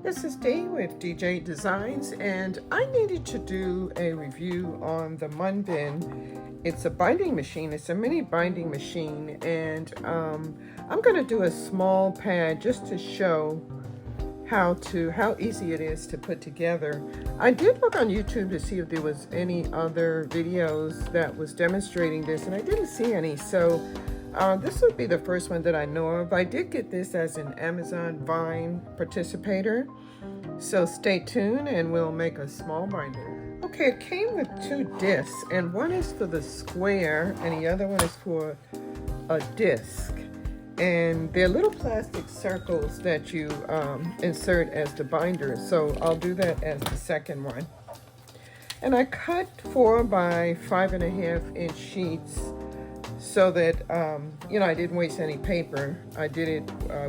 This is Dee with DJ Designs, and I needed to do a review on the Munbyn. It's a binding machine. It's a mini binding machine, and I'm going to do a small pad just to show how easy it is to put together. I did look on YouTube to see if there was any other videos that was demonstrating this, and I didn't see any, so this would be the first one that I know of. I did get this as an Amazon Vine participator, so stay tuned and we'll make a small binder. Okay, it came with 2 discs, and one is for the square and the other one is for a disc. And they're little plastic circles that you insert as the binder, so I'll do that as the second one. And I cut 4 by 5.5 inch sheets so that I didn't waste any paper. I did it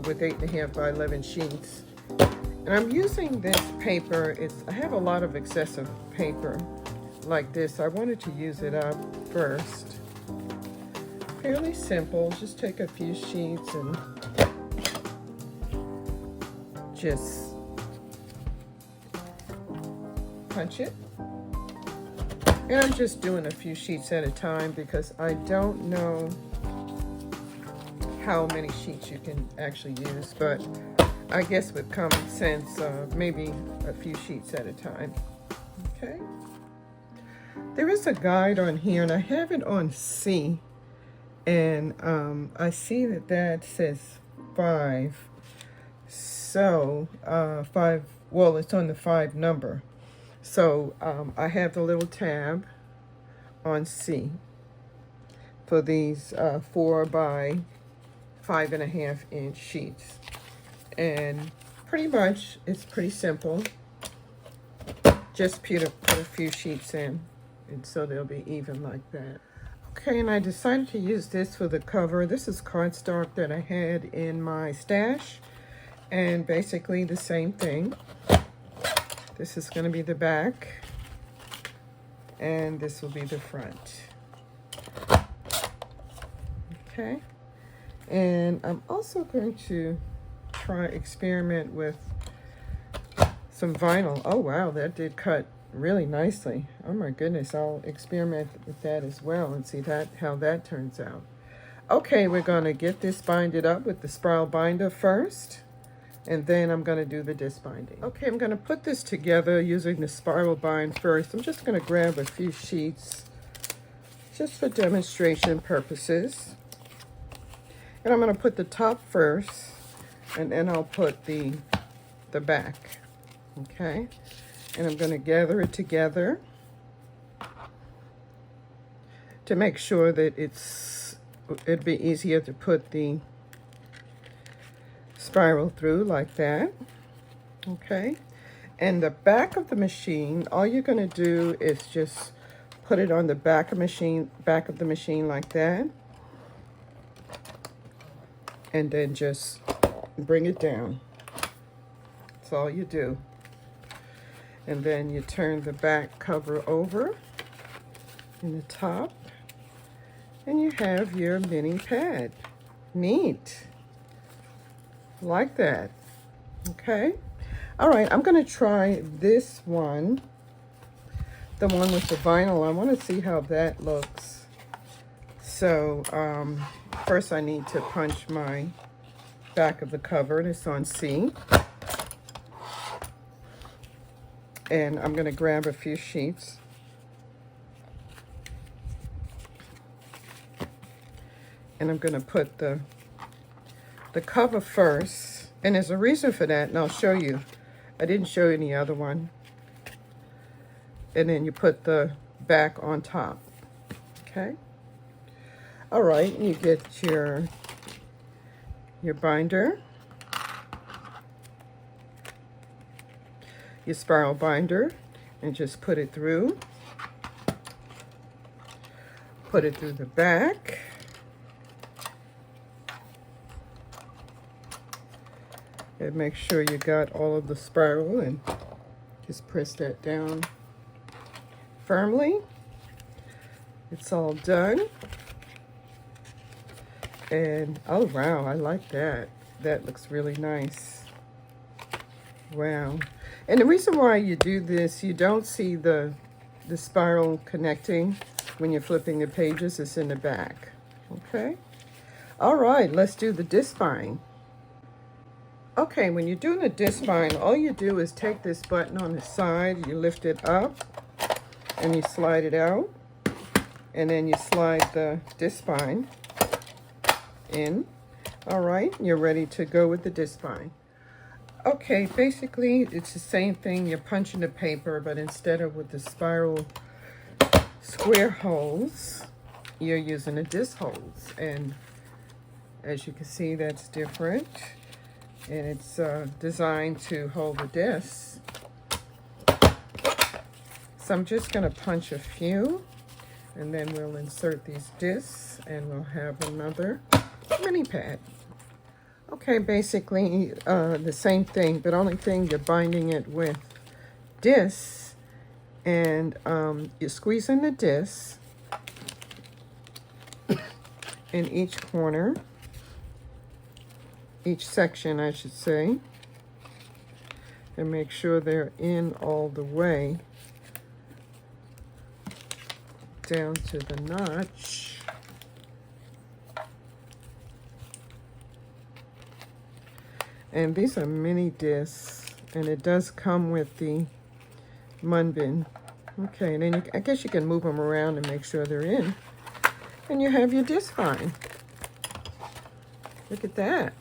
with 8.5 by 11 sheets, and I'm using this paper. I have a lot of excessive paper like this. I wanted to use it up first. Fairly simple. Just take a few sheets and just punch it. And I'm just doing a few sheets at a time because I don't know how many sheets you can actually use, but I guess with common sense, maybe a few sheets at a time. Okay. There is a guide on here, and I have it on C, and I see that says 5. So 5. Well, it's on the 5 number. So I have the little tab on C for these 4 by 5.5 inch sheets. And pretty much it's pretty simple. Just put a few sheets in, and so they'll be even like that. Okay, and I decided to use this for the cover. This is cardstock that I had in my stash, and basically the same thing. This is going to be the back, and this will be the front. Okay, and I'm also going to experiment with some vinyl. Oh wow, that did cut really nicely. Oh my goodness, I'll experiment with that as well and see how that turns out. Okay, we're going to get this binded up with the spiral binder first, and then I'm going to do the disc binding. Okay, I'm going to put this together using the spiral bind first. I'm just going to grab a few sheets just for demonstration purposes. And I'm going to put the top first, and then I'll put the back. Okay, and I'm going to gather it together to make sure that it'd be easier to put the spiral through like that. Okay, and the back of the machine, all you're going to do is just put it on the back of the machine like that, and then just bring it down. That's all you do. And then you turn the back cover over in the top, and you have your mini pad. Neat. Like that. Okay. All right, I'm going to try this one, the one with the vinyl. I want to see how that looks. So first I need to punch my back of the cover, and it's on C. And I'm going to grab a few sheets. And I'm going to put the cover first. And there's a reason for that, and I'll show you. I didn't show you any other one. And then you put the back on top. Okay? All right, and you get your binder, your spiral binder, and just put it through. Put it through the back. And make sure you got all of the spiral, and just press that down firmly. It's all done. And oh wow, I like that. That looks really nice. Wow. And the reason why you do this, you don't see the spiral connecting when you're flipping the pages. It's in the back. Okay. All right, let's do the disc spine. Okay, when you're doing the disc spine, all you do is take this button on the side, you lift it up, and you slide it out, and then you slide the disc spine in. All right, you're ready to go with the disc spine. Okay, basically it's the same thing. You're punching the paper, but instead of with the spiral square holes, you're using the disc holes. And as you can see, that's different. And it's designed to hold the discs. So I'm just going to punch a few, and then we'll insert these discs, and we'll have another mini pad. Okay, basically the same thing, but only thing, you're binding it with discs, and you're squeezing the discs in each corner, each section, I should say, and make sure they're in all the way down to the notch. And these are mini discs, and it does come with the Munbyn. Okay, and then I guess you can move them around and make sure they're in. And you have your disc spine. Look at that.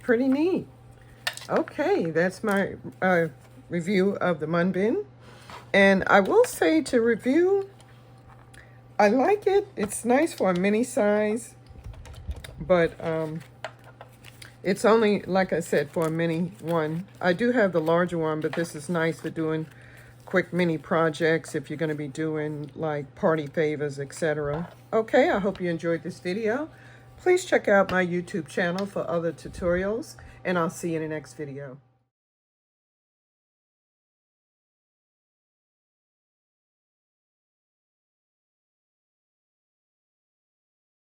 Pretty neat. Okay, that's my review of the Munbyn. And I will say, to review, I like it. It's nice for a mini size, but it's only, like I said, for a mini one. I do have the larger one, but this is nice for doing quick mini projects if you're going to be doing like party favors, etc. Okay, I hope you enjoyed this video. Please check out my YouTube channel for other tutorials, and I'll see you in the next video.